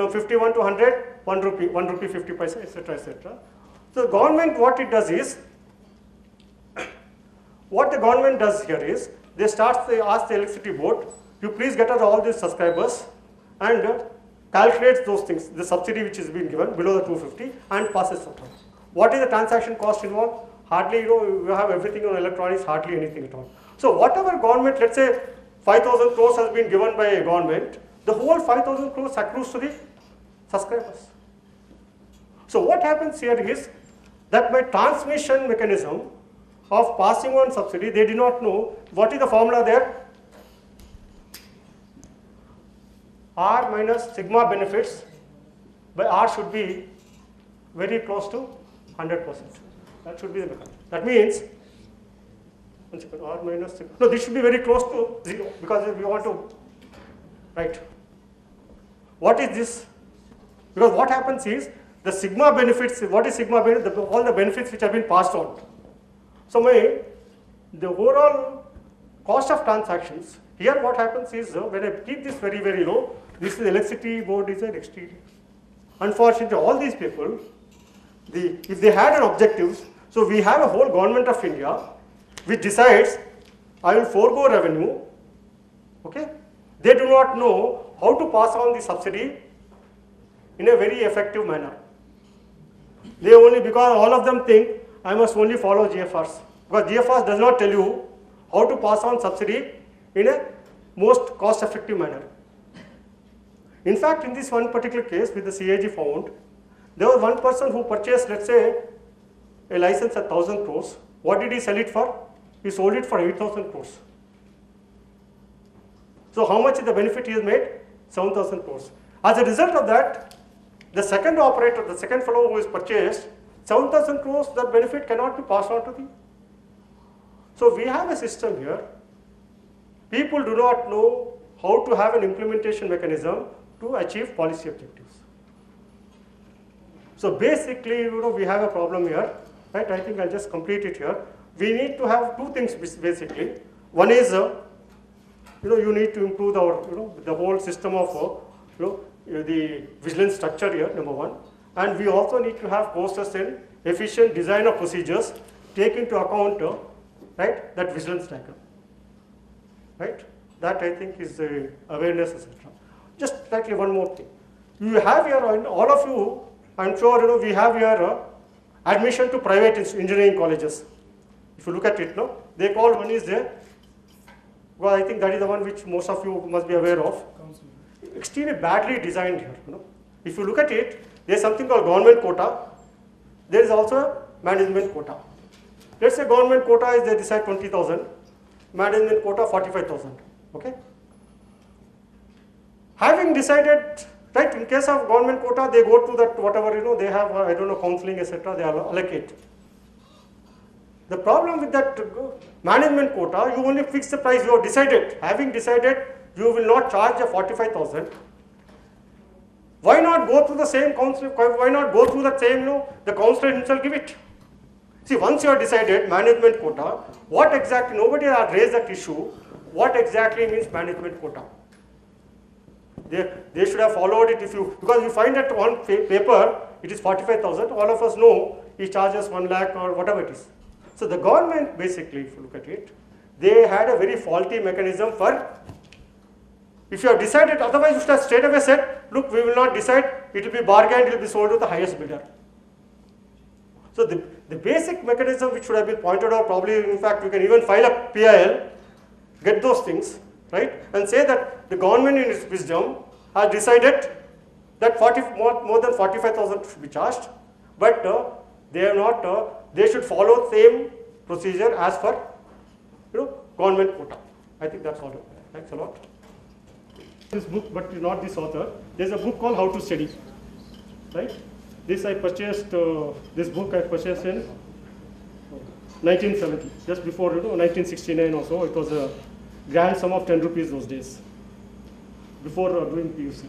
51 to 100, 1 rupee 50 paisa, etc., etc. So the government, what it does is, what the government does here is, they ask the electricity board, you please get us all these subscribers and calculates those things, the subsidy which is being given below the 250 and passes it on. What is the transaction cost involved? Hardly, you have everything on electronics, hardly anything at all. So whatever government, let's say 5,000 crores has been given by a government, the whole 5,000 crores accrues to the subscribers. So what happens here is that by transmission mechanism of passing on subsidy, they do not know what is the formula there. R minus sigma benefits by R should be very close to 100%. That should be the mechanism. That means, one second, R minus sigma. No, this should be very close to 0 because if we want to, right. What is this? Because what happens is, the sigma benefits, what is sigma benefit? All the benefits which have been passed on. So the overall cost of transactions, here what happens is, when I keep this very, very low, this is the electricity board is an exterior. Unfortunately, all these people, if they had an objective, so we have a whole government of India which decides, I will forego revenue, okay? They do not know how to pass on the subsidy in a very effective manner. They only, because all of them think, I must only follow GFRs. Because GFRs does not tell you how to pass on subsidy in a most cost-effective manner. In fact, in this one particular case with the CAG found, there was one person who purchased, let's say, a license at 1,000 crores. What did he sell it for? He sold it for 8,000 crores. So how much is the benefit he has made? 7,000 crores. As a result of that, the second operator, the second fellow who is purchased, 7,000 crores, that benefit cannot be passed on to the. So we have a system here. People do not know how to have an implementation mechanism to achieve policy objectives. So basically, we have a problem here, right? I think I'll just complete it here. We need to have two things basically. One is, you need to improve the whole system of, the vigilance structure here, number one. And we also need to have process and efficient design of procedures, take into account, right, that vigilance diagram, right? That I think is the awareness, etc. Just slightly one more thing. You have here, all of you, I'm sure, we have here admission to private engineering colleges. If you look at it, no, they call one is there. Well, I think that is the one which most of you must be aware of. Extremely badly designed here. If you look at it, there is something called government quota. There is also a management quota. Let's say government quota is they decide 20,000, management quota 45,000. Okay. Having decided, right, in case of government quota, they go to that whatever they have, I don't know, counseling, etc. They allocate. The problem with that management quota, you only fix the price. You have decided. Having decided, you will not charge a 45,000. Why not go through the same council? Why not go through the same, the councillor himself give it? See, once you have decided management quota, what exactly, nobody has raised that issue, what exactly means management quota? They should have followed it because you find that on paper, it is 45,000, all of us know he charges 1 lakh or whatever it is. So the government basically, if you look at it, they had a very faulty mechanism for, if you have decided, otherwise you should have straight away said, look, we will not decide, it will be bargained, it will be sold to the highest bidder. So the basic mechanism which should have been pointed out, probably in fact you can even file a PIL, get those things, right, and say that the government in its wisdom has decided that more than 45,000 should be charged, but they have not, they should follow same procedure as for government quota. I think that's all. Thanks a lot. This book, but not this author. There's a book called How to Study, right? This I purchased, this book I purchased in 1970, just before 1969 or so. It was a grand sum of 10 rupees those days, before doing PUC.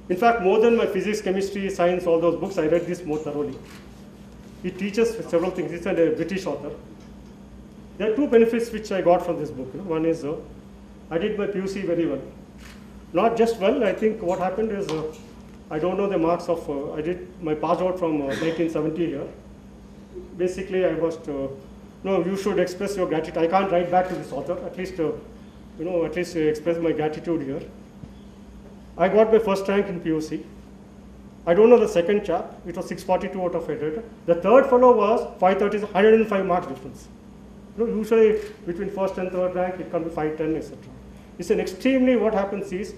In fact, more than my physics, chemistry, science, all those books, I read this more thoroughly. It teaches several things. It's a British author. There are two benefits which I got from this book. One is I did my PUC very well. not just well. I think what happened is, I don't know the marks of, I did my pass out from 1970 here. Basically, I was, no, you should express your gratitude. I can't write back to this author, at least, at least express my gratitude here. I got my first rank in POC. I don't know the second chap, it was 642 out of 800. The third fellow was 530, 105 marks difference. Usually between first and third rank, it can be 510, etc. It's an extremely, what happens is,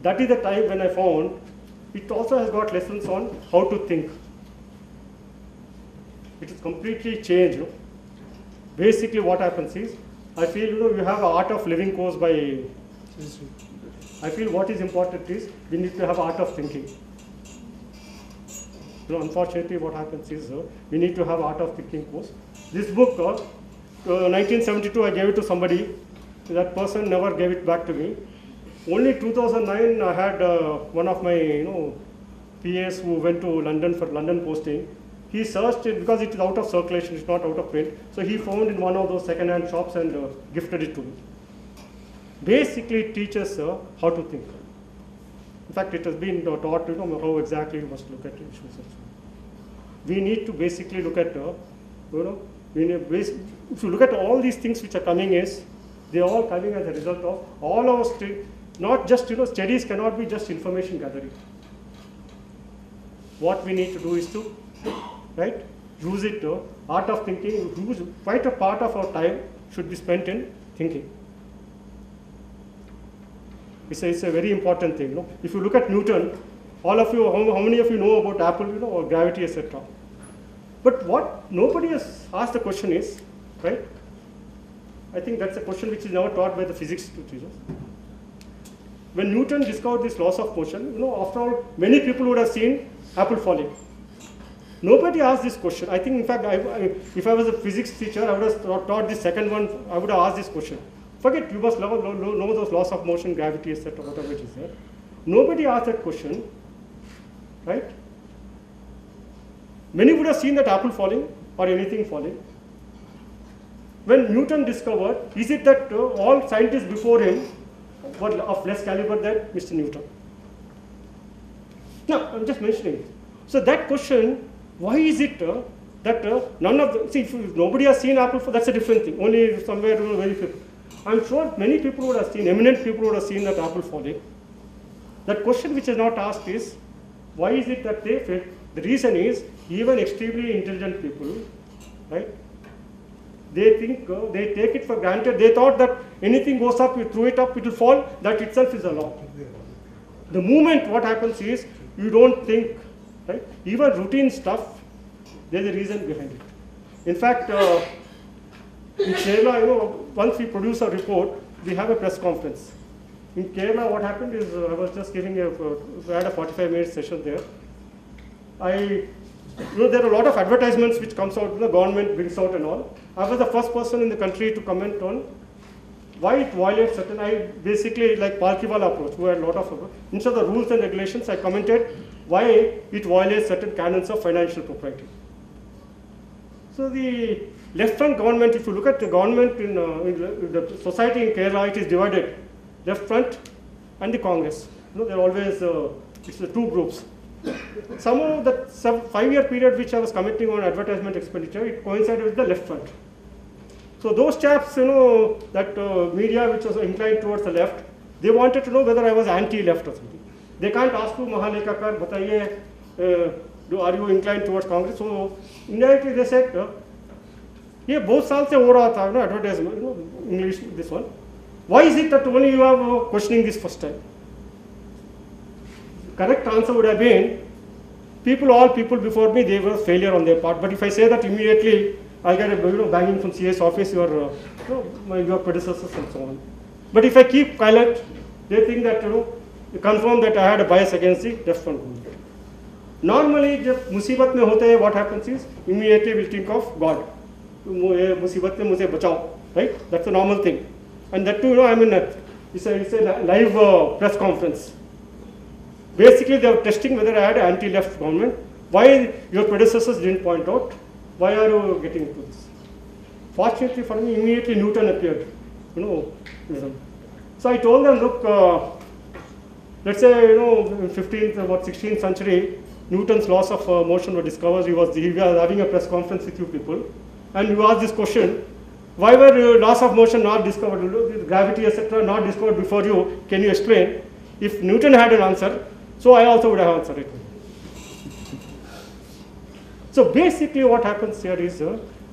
that is the time when I found it also has got lessons on how to think. It is completely changed. Basically what happens is, I feel you have an art of living course by, I feel what is important is, we need to have art of thinking. Unfortunately what happens is, we need to have art of thinking course. This book, 1972 I gave it to somebody, that person never gave it back to me. Only 2009 I had one of my PAs who went to London for London posting. He searched it because it is out of circulation, it's not out of print. So he found in one of those second-hand shops and gifted it to me. Basically it teaches how to think. In fact, it has been taught how exactly you must look at issues. We need to basically look at, if you look at all these things which are coming is, they are all coming as a result of all our, not just, studies cannot be just information gathering. What we need to do is to, use it, art of thinking, quite a part of our time should be spent in thinking. It's a very important thing. If you look at Newton, all of you, how many of you know about Apple, or gravity, etc. But what nobody has asked the question is, right? I think that's a question which is now taught by the physics teachers. When Newton discovered these laws of motion, after all, many people would have seen apple falling. Nobody asked this question. I think, in fact, if I was a physics teacher, I would have taught the second one, I would have asked this question. Forget, you must know those laws of motion, gravity, etc., whatever it is there. Nobody asked that question, right? Many would have seen that apple falling or anything falling. When Newton discovered, is it that all scientists before him were of less caliber than Mr. Newton? No, I'm just mentioning it. So that question, why is it that none of the, see, if nobody has seen apple fall, that's a different thing, only somewhere very few. I'm sure many people would have seen, eminent people would have seen that apple falling. That question which is not asked is, why is it that they fail? The reason is, even extremely intelligent people, right? They think, they take it for granted. They thought that anything goes up, you throw it up, it will fall. That itself is a law. The moment what happens is, you don't think, right? Even routine stuff, there's a reason behind it. In fact, in Kerala, once we produce a report, we have a press conference. In Kerala, what happened is, I was just giving we had a 45-minute session there. There are a lot of advertisements which comes out, the government brings out and all. I was the first person in the country to comment on why it violates certain, I basically, like Palkiwala approach, who had a lot of, instead of the rules and regulations, I commented why it violates certain canons of financial propriety. So the left front government, if you look at the government in the society in Kerala, it is divided, left front and the Congress. They're always, it's the two groups. Somehow that 5-year period which I was commenting on advertisement expenditure, it coincided with the left front. So those chaps, that media which was inclined towards the left, they wanted to know whether I was anti-left or something. They can't ask you, Mahalekakar, bataiye, are you inclined towards Congress? So indirectly they said, yeah, both saal se ho raha tha, advertisement, English, this one. Why is it that only you are questioning this first time? Correct answer would have been, all people before me, they were failure on their part. But if I say that immediately, I'll get a banging from CS office, your predecessors and so on. But if I keep silent, they think that, you confirm that I had a bias against the left front government. Normally, जब मुसीबत में होते हैं, what happens is, immediately we think of God. मुसीबत में मुझे बचाओ, right? That's a normal thing. And that too, I mean, it's a live press conference. Basically, they were testing whether I had an anti-left government. Why your predecessors didn't point out? Why are you getting into this? Fortunately for me, immediately Newton appeared. So I told them, look, let's say, in 15th, about 16th century, Newton's laws of motion were discovered. He was having a press conference with you people, and you asked this question: why were laws of motion not discovered, gravity, etc., not discovered before you? Can you explain? If Newton had an answer, so I also would have answered it. So basically, what happens here is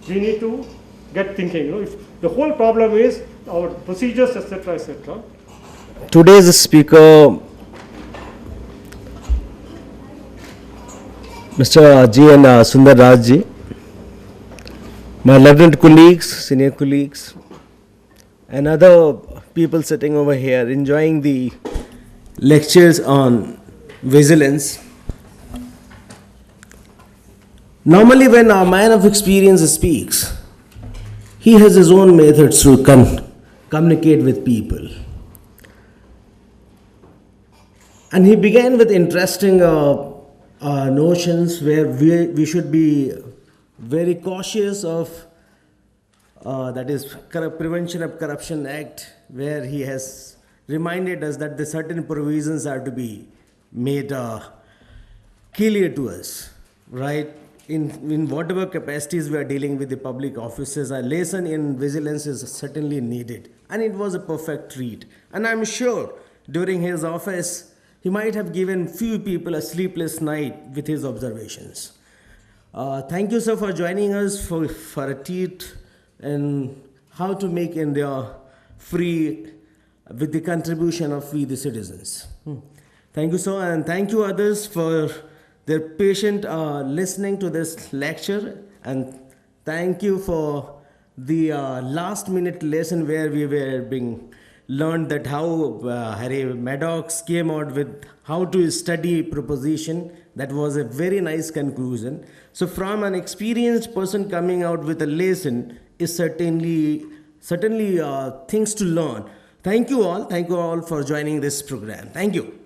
we need to get thinking. If the whole problem is our procedures, etc., etc. Today's speaker, Mr. G. and Sundar Rajji, my lieutenant colleagues, senior colleagues, and other people sitting over here enjoying the lectures on vigilance. Normally, when a man of experience speaks, he has his own methods to communicate with people. And he began with interesting notions where we should be very cautious of, that is Prevention of Corruption Act, where he has reminded us that the certain provisions are to be made clear to us, right? In whatever capacities we are dealing with the public offices, a lesson in vigilance is certainly needed. And it was a perfect read. And I'm sure during his office, he might have given few people a sleepless night with his observations. Thank you, sir, for joining us for a treat and how to make India free with the contribution of we the citizens. Thank you, sir, and thank you others for their patient listening to this lecture, and thank you for the last minute lesson where we were being learned that how Harry Maddox came out with how to study proposition. That was a very nice conclusion. So from an experienced person coming out with a lesson is certainly things to learn. Thank you all for joining this program. Thank you.